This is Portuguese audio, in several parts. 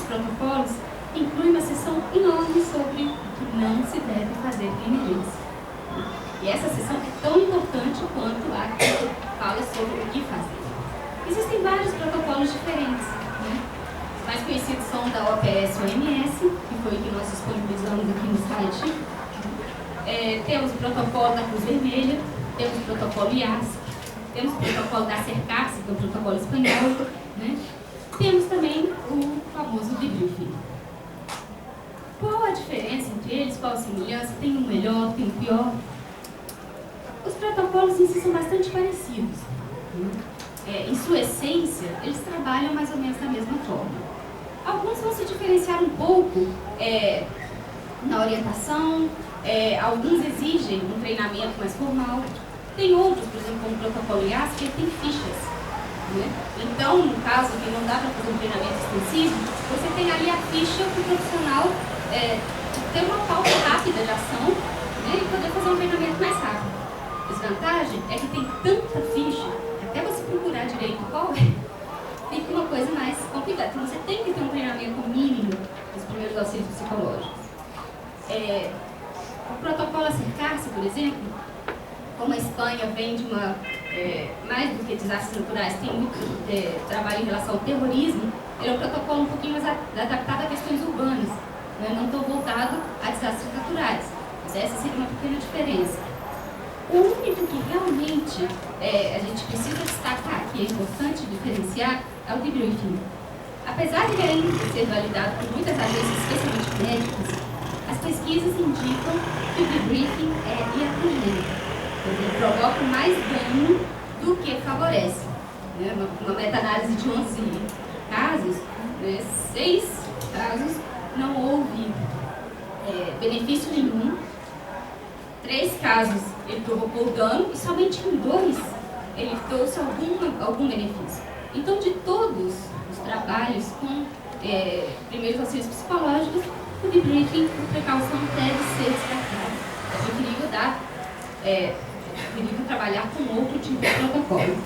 protocolos inclui uma seção enorme sobre o que não se deve fazer em emergência. E essa seção é tão importante quanto a que fala sobre o que fazer. Existem vários protocolos diferentes, né? Os mais conhecidos são da OPS-OMS, que foi o que nós disponibilizamos aqui no site. Temos o protocolo da Cruz Vermelha, temos o protocolo IAS, temos o protocolo da CERCAS, que é o protocolo espanhol, né? Temos também o famoso debriefing. Qual a diferença entre eles? Qual a semelhança? Tem um melhor, tem um pior? Os protocolos em si são bastante parecidos. Em sua essência, eles trabalham mais ou menos da mesma forma. Alguns vão se diferenciar um pouco na orientação, alguns exigem um treinamento mais formal. Tem outros, por exemplo, como o protocolo IAS, que tem fichas, né? Então, no caso, que não dá para fazer um treinamento extensivo, você tem ali a ficha para o profissional ter uma pauta rápida de ação, né, e poder fazer um treinamento mais rápido. A desvantagem é que tem tanta ficha, até você procurar direito qual fica uma coisa mais complicada. Então, você tem que ter um treinamento mínimo dos primeiros auxílios psicológicos. O protocolo CERCAS, por exemplo, como a Espanha vem de uma, mais do que desastres naturais, tem muito trabalho em relação ao terrorismo, ele é um protocolo um pouquinho mais adaptado a questões urbanas, né? Não tão voltado a desastres naturais. Mas essa seria uma pequena diferença. O único que realmente a gente precisa destacar, que é importante diferenciar, é o debriefing. Apesar de ainda ser validado por muitas agências, especialmente médicas, as pesquisas indicam que o debriefing é iatrogênico. Ele provoca mais dano do que favorece. Né? Uma meta-análise de 11 casos, 6 casos não houve benefício nenhum, 3 casos ele provocou dano e somente em 2 ele trouxe algum benefício. Então, de todos os trabalhos com primeiros auxílios psicológicos, o debriefing por precaução deve ser descartado. É preferível trabalhar com outro tipo de protocolo.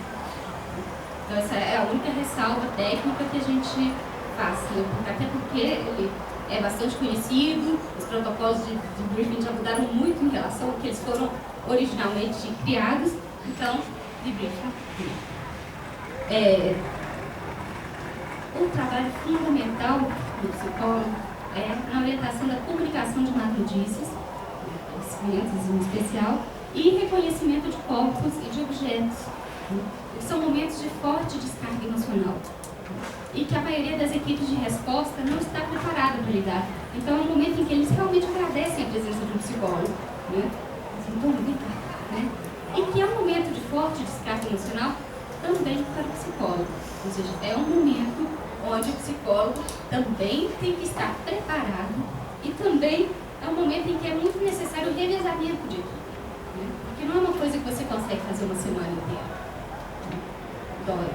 Então, essa é a única ressalva técnica que a gente faz, né? Até porque ele é bastante conhecido, os protocolos de debriefing já mudaram muito em relação ao que eles foram originalmente criados, então, debriefing. O trabalho fundamental do psicólogo é na orientação da comunicação de más notícias, conhecimentos em especial, e reconhecimento de corpos e de objetos, que são momentos de forte descarga emocional e que a maioria das equipes de resposta não está preparada para lidar. Então é um momento em que eles realmente agradecem a presença de um psicólogo, né? E que é um momento de forte descarga emocional também para o psicólogo, ou seja, é um momento onde o psicólogo também tem que estar preparado e também é um momento em que é muito necessário o revezamento de tudo. Porque não é uma coisa que você consegue fazer uma semana inteira. Dói.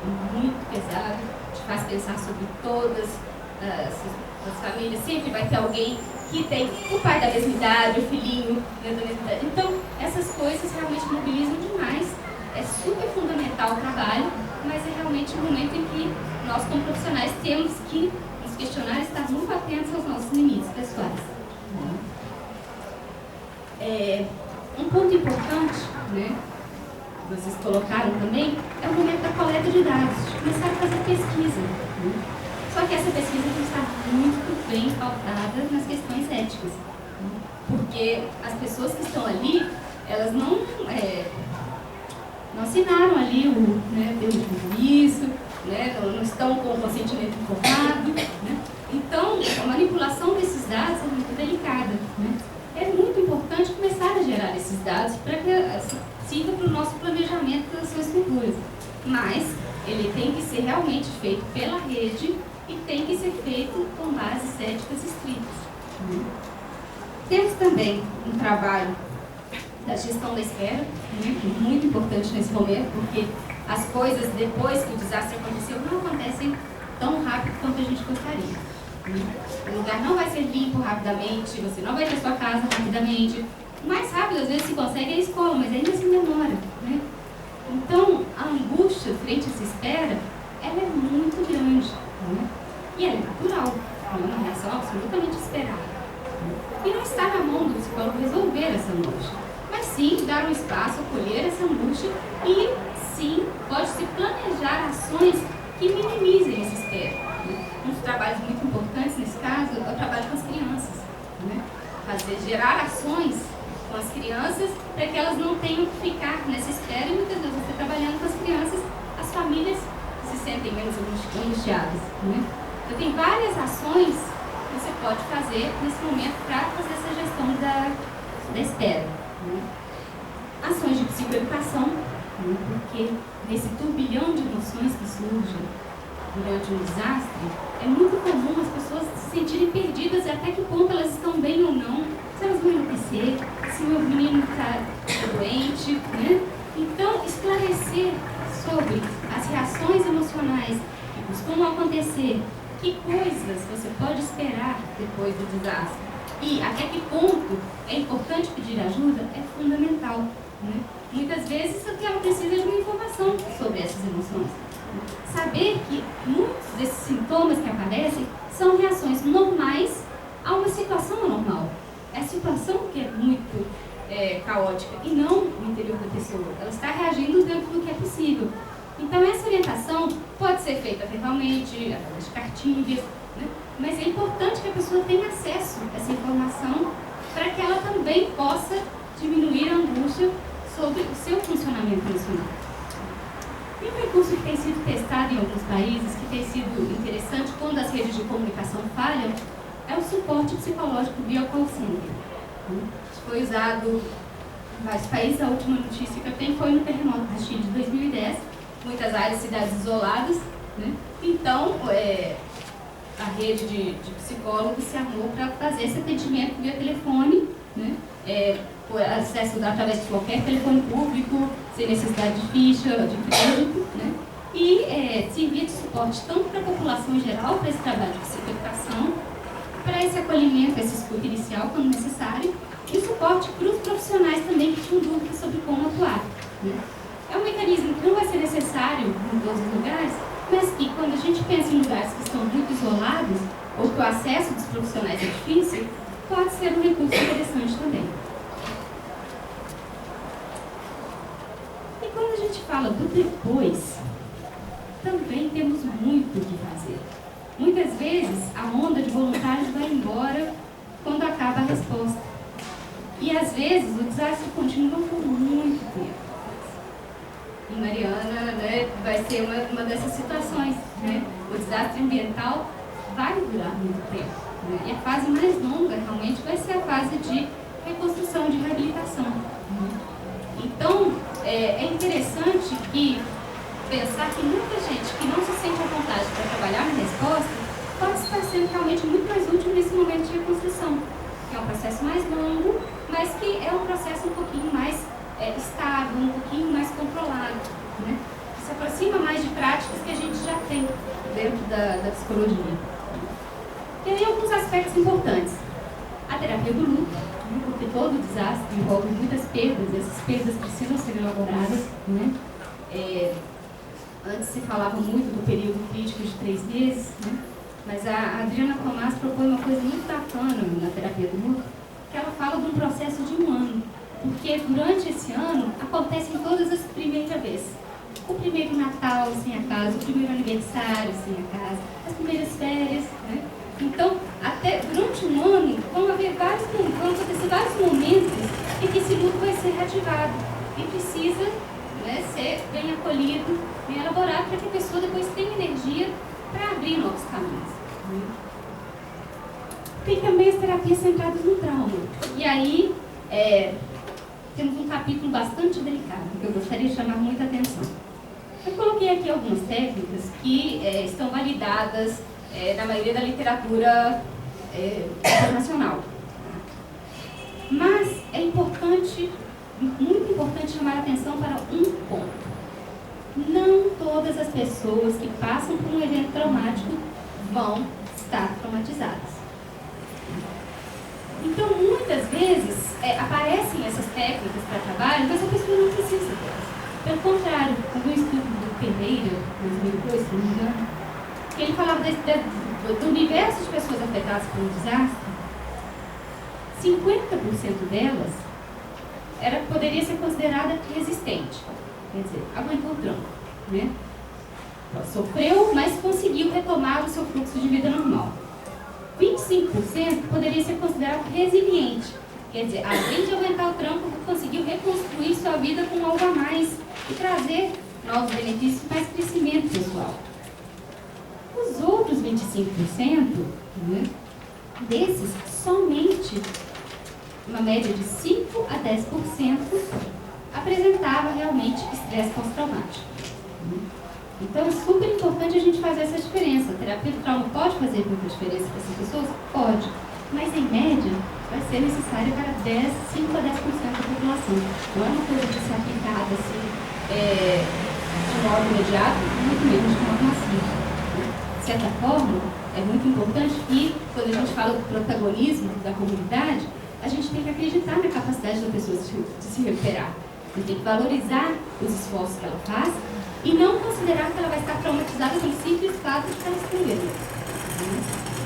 É muito pesado, te faz pensar sobre todas as famílias. Sempre vai ter alguém que tem o pai da mesma idade, o filhinho da mesma idade. Então, essas coisas realmente mobilizam demais. É super fundamental o trabalho, mas é realmente um momento em que nós, como profissionais, temos que nos questionar e estar muito atentos aos nossos limites pessoais. Um ponto importante, né, que vocês colocaram também, é o momento da coleta de dados, de começar a fazer pesquisa. Só que essa pesquisa tem que estar muito bem pautada nas questões éticas. Porque as pessoas que estão ali, elas não assinaram ali isso, né, não estão com o consentimento informado. Né? Então, a manipulação desses dados é muito delicada. Né? É muito importante começar a gerar esses dados para que sirva para o nosso planejamento das ações futuras. Mas ele tem que ser realmente feito pela rede e tem que ser feito com bases éticas estritas. Temos também um trabalho da gestão da espera, né, que é muito importante nesse momento, porque as coisas depois que o desastre aconteceu não acontecem tão rápido quanto a gente gostaria. O lugar não vai ser limpo rapidamente, você não vai ter sua casa rapidamente. O mais rápido, às vezes, se consegue é a escola, mas ainda assim demora. Né? Então, a angústia frente a essa espera, ela é muito grande. Né? E ela é natural, é uma reação absolutamente esperada. E não está na mão do psicólogo resolver essa angústia, mas sim dar um espaço, acolher essa angústia e sim pode-se planejar ações que minimizem esse espero. Um dos trabalhos muito importantes nesse caso é o trabalho com as crianças. Gerar ações com as crianças para que elas não tenham que ficar nessa espera e muitas vezes você trabalhando com as crianças, as famílias se sentem menos angustiadas. Então tem várias ações que você pode fazer nesse momento para fazer essa gestão da espera. Ações de psicoeducação, porque nesse turbilhão de emoções que surgem durante um desastre, é muito comum as pessoas se sentirem perdidas até que ponto elas estão bem ou não, se elas vão enlouquecer, se o meu menino está doente, Então, esclarecer sobre as reações emocionais que costumam acontecer, que coisas você pode esperar depois do desastre e até que ponto é importante pedir ajuda é fundamental. Muitas vezes o que ela precisa é de uma informação sobre essas emoções. Saber que muitos desses sintomas que aparecem são reações normais a uma situação anormal. É a situação que é muito caótica e não o interior da pessoa. Ela está reagindo dentro do que é possível. Então essa orientação pode ser feita verbalmente, através de cartilhas, mas é importante que a pessoa tenha acesso a essa informação para que ela também possa diminuir a angústia sobre o seu funcionamento emocional. E um recurso que tem sido testado em alguns países, que tem sido interessante quando as redes de comunicação falham, é o suporte psicológico via call center. Foi usado em vários países. A última notícia que eu tenho foi no terremoto do Chile de 2010, muitas áreas, cidades isoladas. Então, a rede de psicólogos se armou para fazer esse atendimento via telefone, acesso através de qualquer telefone público, sem necessidade de ficha, de crédito, e servia de suporte tanto para a população em geral, para esse trabalho de psicoeducação, para esse acolhimento, essa escuta inicial, quando necessário, e suporte para os profissionais também que tinham dúvidas sobre como atuar. É um mecanismo que não vai ser necessário em todos os lugares, mas que, quando a gente pensa em lugares que estão muito isolados, ou que o acesso dos profissionais é difícil, pode ser um recurso interessante também. E quando a gente fala do depois, também temos muito o que fazer. Muitas vezes, a onda de voluntários vai embora quando acaba a resposta. E, às vezes, o desastre continua por muito tempo. E Mariana, vai ser uma dessas situações. O desastre ambiental vai durar muito tempo. E a fase mais longa, realmente, vai ser a fase de reconstrução, de reabilitação. Então, é interessante que pensar que muita gente que não se sente à vontade para trabalhar na resposta pode estar sendo realmente muito mais útil nesse momento de reconstrução, que é um processo mais longo, mas que é um processo um pouquinho mais estável, um pouquinho mais controlado, se aproxima mais de práticas que a gente já tem dentro da psicologia. E aí alguns aspectos importantes. A terapia do luto, porque todo desastre envolve muitas perdas, e essas perdas precisam ser elaboradas. Antes se falava muito do período crítico de 3 meses, mas a Adriana Tomás propõe uma coisa muito bacana na terapia do luto, que ela fala de um processo de 1 ano, porque durante esse ano acontecem todas as primeiras vezes. O primeiro Natal sem a casa, o primeiro aniversário sem a casa, as primeiras férias, Então, até durante 1 ano, vão acontecer vários momentos em que esse luto vai ser reativado e precisa ser bem acolhido, bem elaborado, para que a pessoa depois tenha energia para abrir novos caminhos. Tem também as terapias centradas no trauma. E aí, temos um capítulo bastante delicado, que eu gostaria de chamar muita atenção. Eu coloquei aqui algumas técnicas que estão validadas na maioria da literatura internacional. Mas é importante, muito importante, chamar a atenção para um ponto. Não todas as pessoas que passam por um evento traumático vão estar traumatizadas. Então, muitas vezes, aparecem essas técnicas para trabalho, mas a pessoa não precisa delas. Pelo contrário, como o estudo do Pereira, 2002, se não me engano, que ele falava do universo de pessoas afetadas por um desastre, 50% delas poderia ser considerada resistente. Quer dizer, aguentou o tranco, né? Sofreu, mas conseguiu retomar o seu fluxo de vida normal. 25% poderia ser considerado resiliente. Quer dizer, além de aguentar o tranco, conseguiu reconstruir sua vida com algo a mais e trazer novos benefícios e mais crescimento pessoal. Os outros 25%, né, desses, somente uma média de 5 a 10% apresentava realmente estresse pós-traumático. Então é super importante a gente fazer essa diferença. A terapia do trauma pode fazer muita diferença para essas pessoas? Pode. Mas em média vai ser necessário para 5 a 10% da população. Não é uma coisa de ser aplicada assim, de modo imediato, muito menos de modo massivo. De certa forma, é muito importante que, quando a gente fala do protagonismo da comunidade, a gente tem que acreditar na capacidade da pessoa de se recuperar. A gente tem que valorizar os esforços que ela faz e não considerar que ela vai estar traumatizada pelo simples fato de estar escrevendo.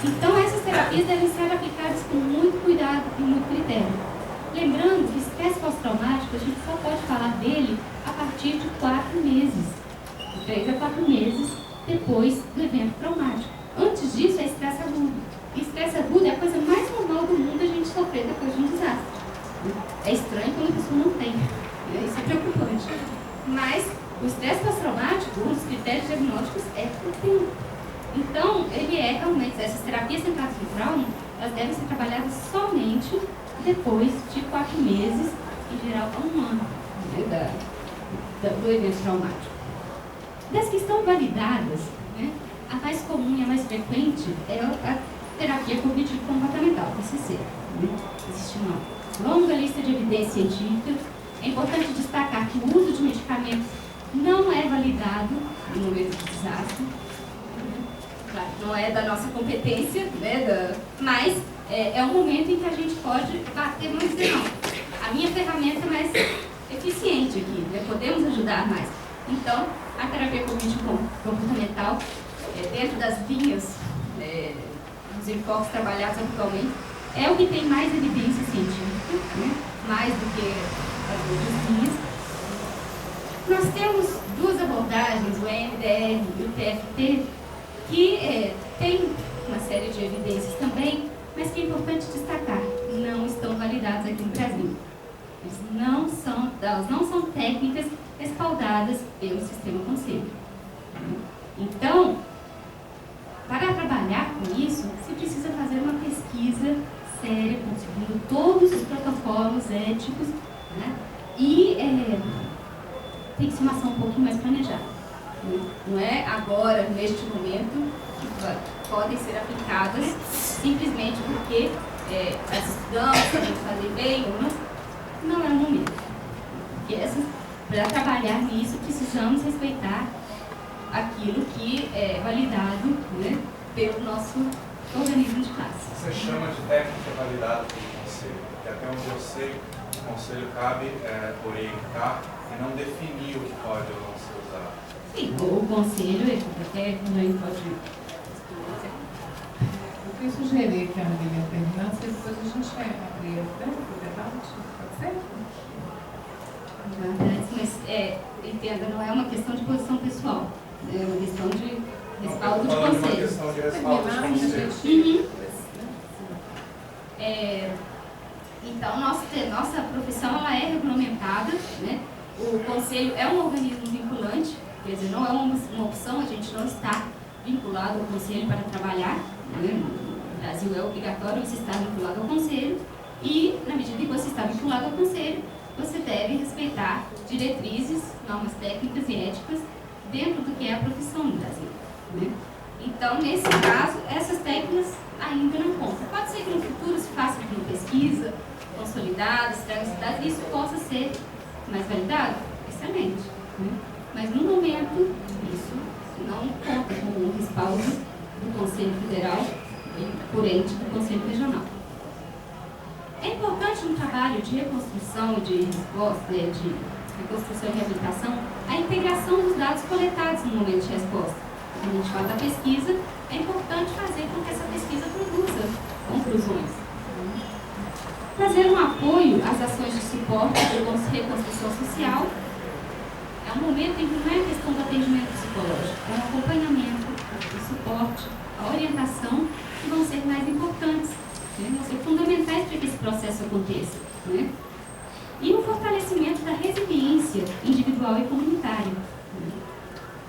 Então, essas terapias devem ser aplicadas com muito cuidado e muito critério. Lembrando que estresse pós-traumático, a gente só pode falar dele a partir de 4 meses. De 3 a 4 meses depois do evento traumático. Antes disso, é estresse agudo. E estresse agudo é a coisa mais normal do mundo a gente sofrer depois de um desastre. É estranho quando a pessoa não tem. Isso é preocupante. Mas o estresse pós-traumático, um dos critérios diagnósticos é o tempo. Então, ele é realmente, essas terapias centradas no trauma, elas devem ser trabalhadas somente depois de 4 meses, em geral, a 1 ano, né, do evento traumático. Das que estão validadas, né, a mais comum e a mais frequente é a terapia cognitivo-comportamental, TCC. Né? Existe uma longa lista de evidência científica. É importante destacar que o uso de medicamentos não é validado no momento de desastre. Claro, não é da nossa competência, né, mas é um momento em que a gente pode bater, vamos dizer, não, a minha ferramenta é mais eficiente aqui, né, podemos ajudar mais. Então, a terapia cognitivo-comportamental, dentro das linhas dos enfoques trabalhados atualmente, é o que tem mais evidência científica, né, mais do que as outras linhas. Nós temos 2 abordagens, o EMDR e o TFT, que tem uma série de evidências também, mas que é importante destacar, não estão validadas aqui no Brasil. Elas não são técnicas respaldadas pelo sistema conselho. Então, para trabalhar com isso, se precisa fazer uma pesquisa séria, seguindo todos os protocolos éticos, né? E tem que ser uma ação um pouquinho mais planejada. Não é agora, neste momento, que podem ser aplicadas simplesmente porque as estudamos, queremos fazer bem, não é o momento. Porque para trabalhar nisso, precisamos respeitar aquilo que é validado, né, pelo nosso organismo de classe. Você chama de técnica validada pelo conselho, porque até onde eu sei, o conselho cabe orientar e não definir o que pode ou não ser usado. Sim, o conselho, até também pode... Eu queria sugerir que a Marília terminasse e depois a gente abrir o debate, pode ser? Mas, entenda, não é uma questão de posição pessoal, é uma questão de respaldo de Uma conselho. questão de respaldo de conselho. Então, nossa profissão ela é regulamentada, né? O conselho é um organismo vinculante, quer dizer, não é uma opção, a gente não está vinculado ao conselho para trabalhar, né? No Brasil é obrigatório você estar vinculado ao conselho e, na medida que você está vinculado ao conselho, você deve respeitar diretrizes, normas técnicas e éticas dentro do que é a profissão no Brasil, né? Então, nesse caso, essas técnicas ainda não contam. Pode ser que no futuro se faça uma pesquisa consolidada, estudada, e isso possa ser mais validado? Excelente, né? Mas no momento, isso não conta com o respaldo do Conselho Federal e por ente do Conselho Regional. É importante no trabalho de reconstrução e de resposta, de reconstrução e reabilitação, a integração dos dados coletados no momento de resposta. Quando a gente fala da pesquisa, é importante fazer com que essa pesquisa produza conclusões. Fazer um apoio às ações de suporte e reconstrução social é um momento em que não é questão do atendimento psicológico, é um acompanhamento, o suporte, a orientação que vão ser mais importantes, né? Vão ser fundamentais para que esse processo aconteça, né? E o fortalecimento da resiliência individual e comunitária.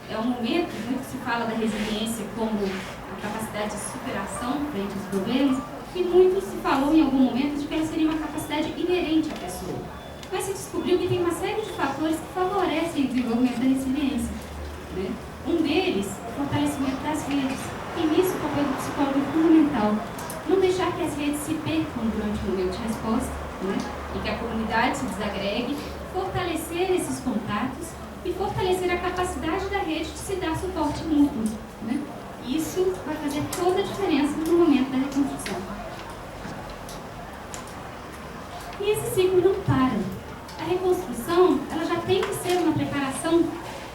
É um momento, muito se fala da resiliência como a capacidade de superação frente aos problemas, e muito se falou em algum momento de que ela seria uma capacidade inerente à pessoa. Mas se descobriu que tem uma série de fatores que favorecem o desenvolvimento da resiliência, né? Um deles, o fortalecimento das redes. E nisso o papel do psicólogo é fundamental. Não deixar que as redes se percam durante o momento de resposta, né? E que a comunidade se desagregue, fortalecer esses contatos e fortalecer a capacidade da rede de se dar suporte mútuo, né? Isso vai fazer toda a diferença no momento da reconstrução. E esse ciclo não para. A reconstrução, ela já tem que ser uma preparação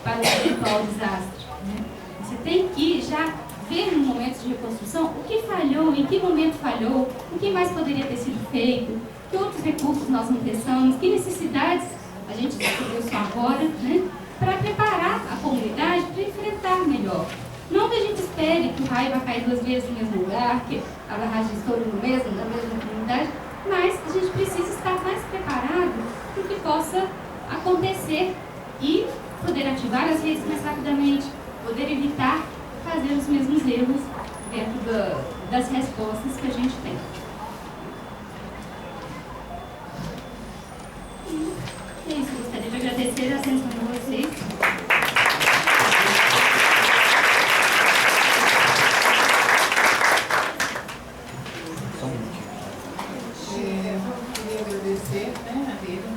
para o eventual desastre, né? Você tem que já ver no momento de reconstrução o que falhou, em que momento falhou, o que mais poderia ter sido feito, que outros recursos nós não pensamos, que necessidades a gente descobriu só agora, né? Para preparar a comunidade para enfrentar melhor. Não que a gente espere que o raio vai cair 2 vezes no mesmo lugar, que a barragem estoure na mesma comunidade, mas a gente precisa estar mais preparado para que possa acontecer e poder ativar as redes mais rapidamente, poder evitar fazer os mesmos erros dentro das respostas que a gente tem. E é isso, eu gostaria de agradecer a atenção de vocês.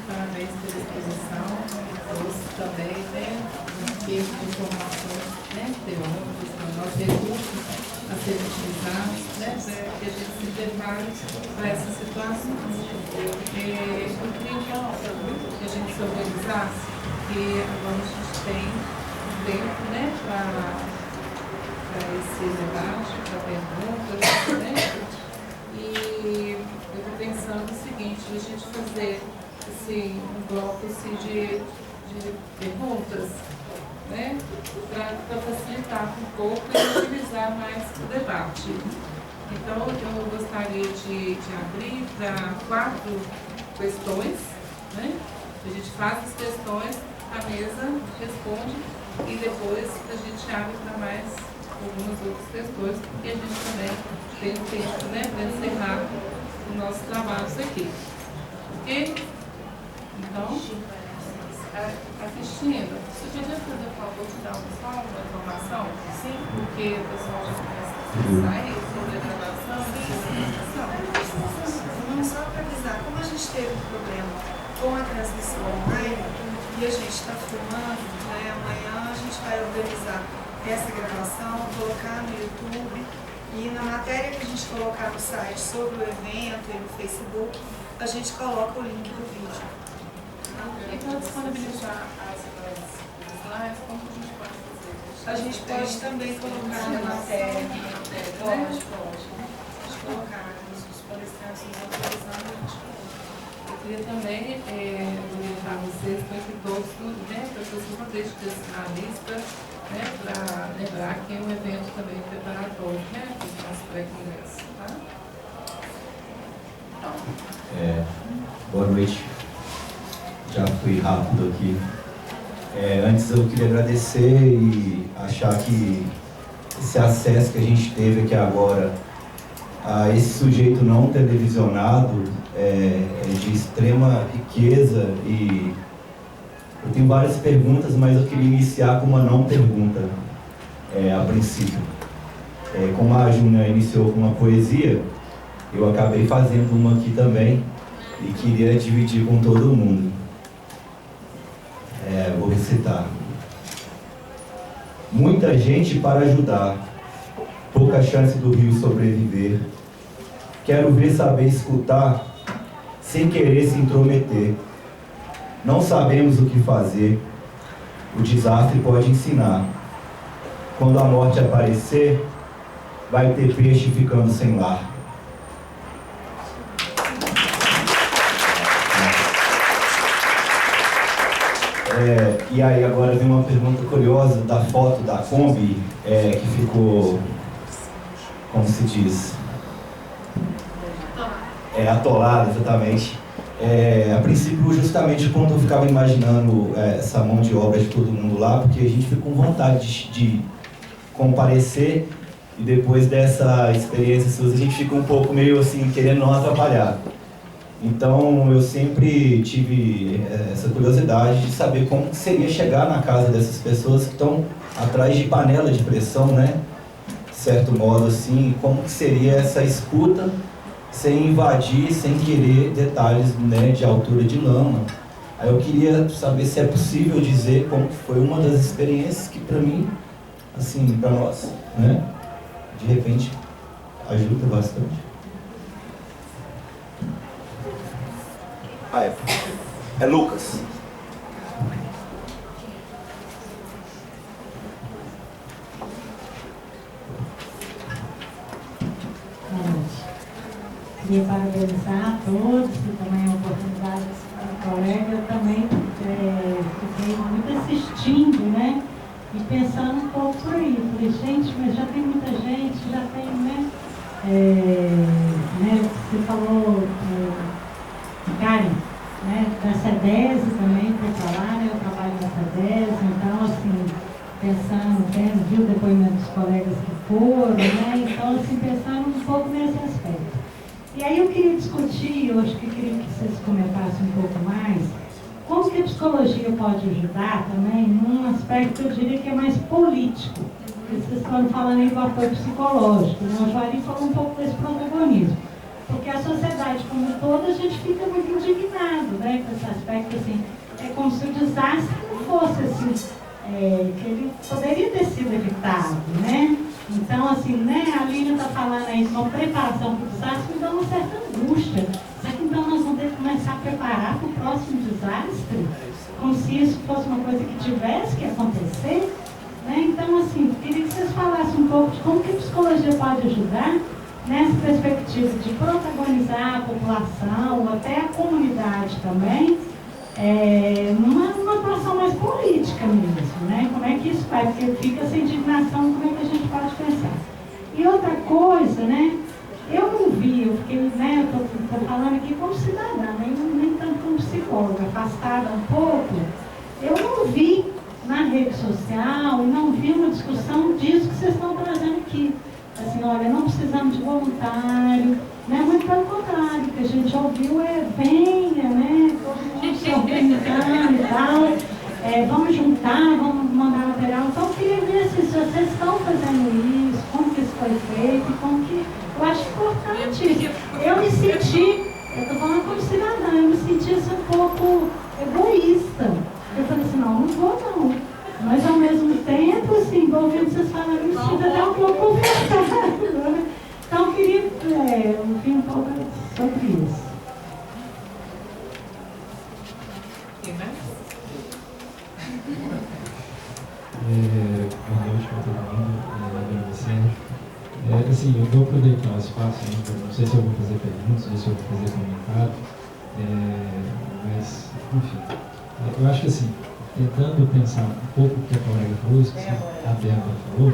Parabéns pela exposição, trouxe também, né, um termo de informações, né, teóricas, nossos recursos a serem utilizados, né, para que a gente se prepare para essas situações. Eu queria que a gente se organizasse, porque agora a gente tem um tempo, né, para esse debate, para perguntas, né, e eu estou pensando o seguinte, a gente fazer um bloco de perguntas, né, para facilitar um pouco e utilizar mais o debate. Então, eu gostaria de abrir para 4 questões, né? A gente faz as questões, a mesa responde e depois a gente abre para mais algumas outras questões, porque a gente também tem um tempo, né, para encerrar os nossos trabalhos aqui. Ok? Então, assistindo, você podia fazer, por favor, te dar só uma informação? Sim. Porque o pessoal já começa a sair sobre a gravação e a apresentação. Só para avisar, como a gente teve um problema com a transmissão online e a gente está filmando, né, amanhã a gente vai organizar essa gravação, colocar no YouTube e na matéria que a gente colocar no site sobre o evento e no Facebook, a gente coloca o link do vídeo. E para disponibilizar as slides, como a gente pode fazer? A gente pode também colocar na matéria. Pode. Pode colocar os palestrantes nos autorizando, a gente coloca. Eu queria também orientar vocês para que todos, né, para que vocês não deixem de assinar a lista, né, para lembrar que é um evento também preparatório, né, para os nossos pré-congressos, tá? Boa noite. Já fui rápido aqui. Antes eu queria agradecer e achar que esse acesso que a gente teve aqui agora a esse sujeito não televisionado é de extrema riqueza e eu tenho várias perguntas, mas eu queria iniciar com uma não pergunta a princípio. Como a Júnia iniciou com uma poesia, eu acabei fazendo uma aqui também e queria dividir com todo mundo. Vou recitar. Muita gente para ajudar, pouca chance do rio sobreviver. Quero ver saber escutar, sem querer se intrometer. Não sabemos o que fazer, o desastre pode ensinar. quando a morte aparecer, vai ter peixe ficando sem lar. E aí agora vem uma pergunta curiosa da foto da Kombi, que ficou, como se diz, atolada, exatamente. A princípio, justamente quando eu ficava imaginando essa mão de obra de todo mundo lá, porque a gente fica com vontade de comparecer, e depois dessa experiência sua, a gente fica um pouco meio assim, querendo não atrapalhar. Então eu sempre tive essa curiosidade de saber como seria chegar na casa dessas pessoas que estão atrás de panela de pressão, né? De certo modo assim, como que seria essa escuta sem invadir, sem querer detalhes, né, de altura de lama. Aí eu queria saber se é possível dizer como foi uma das experiências que para mim, assim, para nós, né, de repente ajuda bastante. É Lucas. Queria parabenizar a todos e também a oportunidade do colega. Eu também fiquei muito assistindo, né? E pensando um pouco por aí. Falei, gente, mas já tem muita gente, já tem, né? Você falou, Karen, né? Da CEDESE também, foi para lá, né? Eu trabalho na CEDESE, então, assim, pensando, viu o depoimento dos colegas que foram, né? Então, assim, pensando um pouco nesse aspecto. E aí eu queria discutir, eu acho que queria que vocês comentassem um pouco mais, como que a psicologia pode ajudar também num aspecto, eu diria que é mais político. Vocês estão falando aí do apoio psicológico, né? O Joari falou um pouco desse protagonismo. Porque a sociedade como um todo, a gente fica muito indignado, né, com esse aspecto, assim, é como se o desastre não fosse, assim, que ele poderia ter sido evitado, né? Então, assim, né, a Lívia está falando aí de uma preparação para o desastre, me dá uma certa angústia. Será que então nós vamos ter que começar a preparar para o próximo desastre? Como se isso fosse uma coisa que tivesse que acontecer? Né? Então, assim, queria que vocês falassem um pouco de como que a psicologia pode ajudar nessa perspectiva de protagonizar a população, ou até a comunidade também, numa atuação mais política mesmo, né? Como é que isso vai? Porque fica essa indignação, como é que a gente pode pensar? E outra coisa, né? Eu não vi, eu fiquei, né? Eu estou falando aqui como cidadã, nem tanto como psicóloga, afastada um pouco. Eu não vi na rede social, não vi uma discussão disso que vocês estão trazendo aqui. Assim, olha, não precisamos de voluntário, né? Muito pelo contrário, o que a gente ouviu venha, né? Todo mundo se organizando e tal, vamos juntar, vamos mandar material. Então, eu queria ver se vocês estão fazendo isso, como que isso foi feito, como que... Eu acho importante. Eu me senti, eu estou falando como cidadã, eu me senti assim, um pouco egoísta. Eu falei assim, não vou não. Mas ao mesmo tempo, assim, ouvindo vocês falarem isso, até um pouco conversado, né? Então eu queria ouvir um pouco sobre isso. Boa noite para todo mundo, agradecendo. Assim, eu vou aproveitar o espaço, não sei se eu vou fazer perguntas, ou se eu vou fazer comentário, mas, enfim, eu acho que assim, tentando pensar um pouco o que a colega falou, isso que a Débora falou,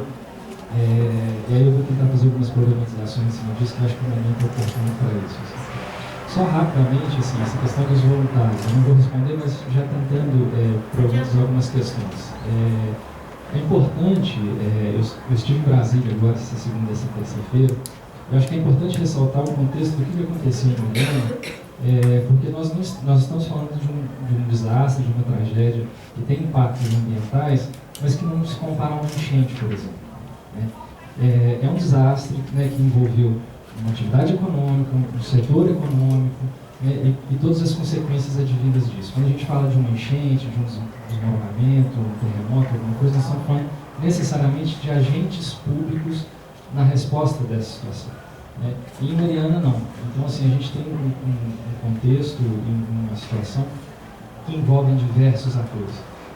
e aí eu vou tentar fazer algumas problematizações em cima disso, que eu acho que é um momento oportuno para isso. Assim. Só rapidamente, assim, essa questão dos voluntários, eu não vou responder, mas já tentando problematizar algumas questões. É importante, eu estive em Brasília agora, essa segunda e essa terça-feira, eu acho que é importante ressaltar o contexto do que aconteceu em Goiânia, porque nós estamos falando de um desastre, de uma tragédia que tem impactos ambientais, mas que não se compara a uma enchente, por exemplo. Né? É um desastre, né, que envolveu uma atividade econômica, um setor econômico, né, e todas as consequências advindas disso. Quando a gente fala de uma enchente, de um desmoronamento, um terremoto, alguma coisa, nós estamos falando necessariamente de agentes públicos na resposta dessa situação. Né? E em Mariana não. Então, assim, a gente tem um contexto, uma situação que envolve diversos atores.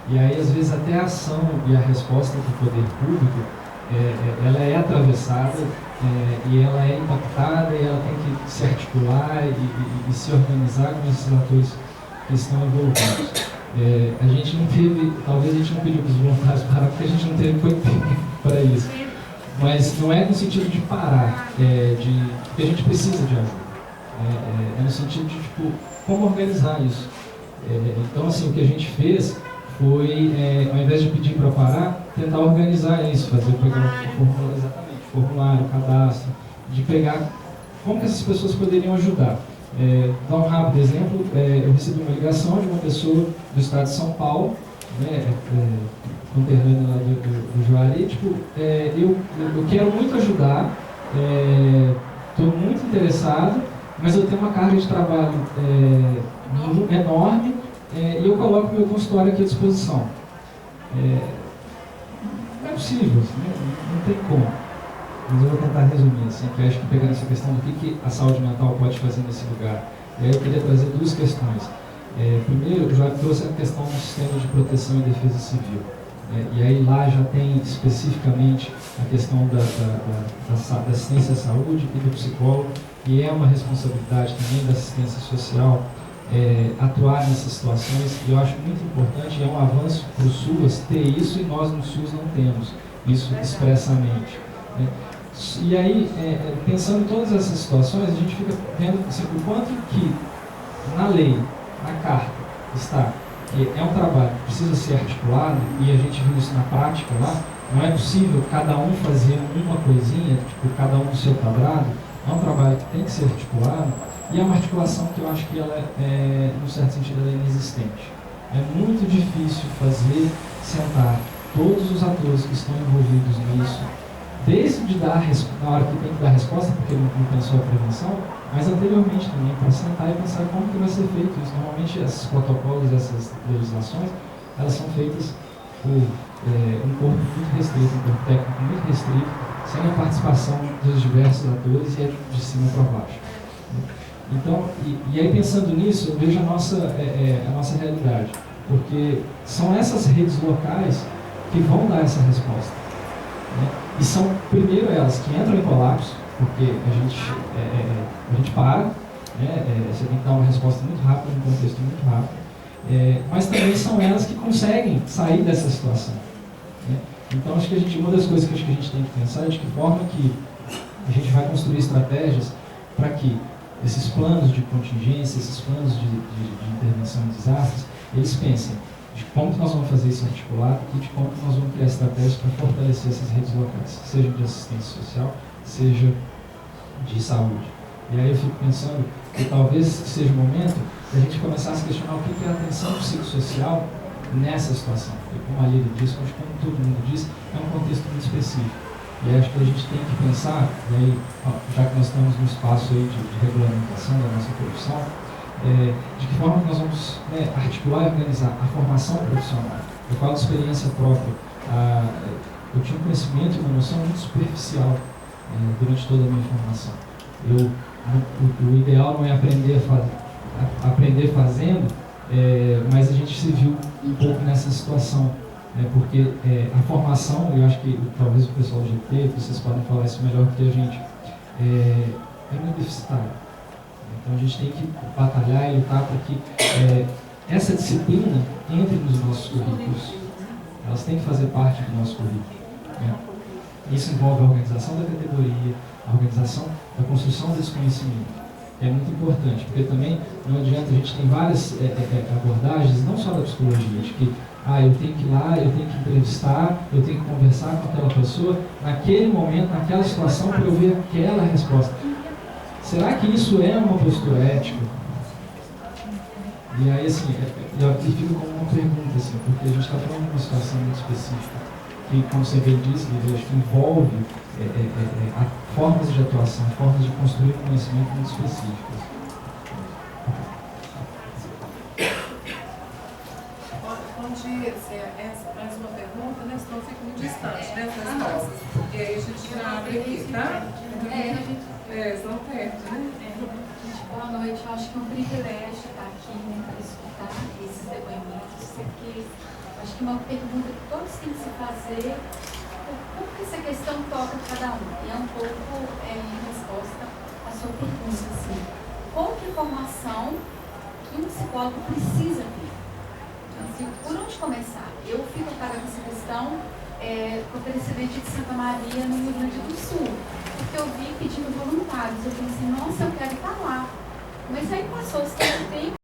E aí, às vezes, até a ação e a resposta do poder público, ela é atravessada e ela é impactada e ela tem que se articular e se organizar com esses atores que estão envolvidos. A gente não teve, talvez a gente não pediu para os voluntários parar, porque a gente não teve tempo para isso. Mas não é no sentido de parar, porque a gente precisa de ajuda. É no sentido de, tipo, como organizar isso. Então, assim, o que a gente fez foi, ao invés de pedir para parar, tentar organizar isso, fazer o formulário, o cadastro, de pegar como que essas pessoas poderiam ajudar. Dar um rápido exemplo, eu recebi uma ligação de uma pessoa do estado de São Paulo, conterrânea lá do Juari, tipo, eu quero muito ajudar, estou muito interessado, mas eu tenho uma carga de trabalho enorme e eu coloco meu consultório aqui à disposição. Não é possível, não tem como. Mas eu vou tentar resumir, assim, que eu acho que pegando essa questão do que a saúde mental pode fazer nesse lugar. E aí eu queria trazer duas questões. Primeiro, eu já trouxe a questão do sistema de proteção e defesa civil. E aí lá já tem especificamente a questão da assistência à saúde e do psicólogo, e é uma responsabilidade também da assistência social atuar nessas situações, e eu acho muito importante, é um avanço para o SUAS ter isso, e nós no SUS não temos isso expressamente. E aí, pensando em todas essas situações, a gente fica vendo assim, o quanto que na lei, na carta, está que é um trabalho que precisa ser articulado, e a gente viu isso na prática lá, não é possível cada um fazer uma coisinha, tipo, cada um no seu quadrado, é um trabalho que tem que ser articulado, e é uma articulação que eu acho que ela num certo sentido, ela é inexistente. É muito difícil fazer sentar todos os atores que estão envolvidos nisso, desde dar na hora que tem que dar resposta, porque não pensou a prevenção, mas anteriormente também, para sentar e pensar como que vai ser feito isso. Normalmente esses protocolos, essas legislações, elas são feitas por um corpo muito restrito, um corpo técnico muito restrito, sem a participação dos diversos atores, e é de cima para baixo. Então, e aí pensando nisso, eu vejo a nossa realidade, porque são essas redes locais que vão dar essa resposta. E são, primeiro, elas que entram em colapso, porque a gente para, você tem que dar uma resposta muito rápida, num contexto muito rápido, mas também são elas que conseguem sair dessa situação. Então, acho que uma das coisas que acho que a gente tem que pensar é de que forma que a gente vai construir estratégias para que esses planos de contingência, esses planos de intervenção em desastres, eles pensem de como que nós vamos fazer isso articulado e de como que nós vamos criar estratégias para fortalecer essas redes locais, seja de assistência social, seja de saúde. E aí eu fico pensando que talvez seja o momento da gente começar a se questionar o que é a atenção psicossocial nessa situação. Porque, como a Lília disse, como todo mundo diz, é um contexto muito específico. E acho que a gente tem que pensar, e aí, já que nós estamos no espaço aí de regulamentação da nossa profissão, de que forma que nós vamos articular e organizar a formação profissional. Eu falo de experiência própria. Eu tinha um conhecimento e uma noção muito superficial durante toda a minha formação. O ideal não é aprender fazendo, mas a gente se viu um pouco nessa situação. Porque a formação, eu acho que talvez o pessoal do GT, vocês podem falar isso melhor que a gente, é muito deficitária. Então a gente tem que batalhar e lutar para que essa disciplina entre nos nossos currículos. Elas têm que fazer parte do nosso currículo. Isso envolve a organização da categoria, a organização da construção desse conhecimento. É muito importante, porque também não adianta, a gente tem várias abordagens, não só da psicologia, de que eu tenho que ir lá, eu tenho que entrevistar, eu tenho que conversar com aquela pessoa, naquele momento, naquela situação, para eu ver aquela resposta. Será que isso é uma postura ética? E aí, assim, eu fico como uma pergunta, assim, porque a gente está falando de uma situação muito específica, que, como você bem disse, acho que envolve formas de atuação, formas de construir conhecimento muito específicas. Mais uma pergunta, né? Senão fica muito distante, né? As respostas. E aí a gente já abre aqui, tá? São perto, né? Boa noite, eu acho que é um privilégio estar aqui, para escutar esses depoimentos, porque Acho que uma pergunta que todos têm que se fazer é como que essa questão toca cada um. E é um pouco em resposta à sua pergunta, assim. Qual que é a formação que um psicólogo precisa ter? Então, assim, por onde começar? Eu fui tocada com essa questão com aquele acidente de Santa Maria, no Rio Grande do Sul. Porque eu vi pedindo voluntários. Eu pensei, nossa, eu quero estar lá. Mas aí passou esse tempo,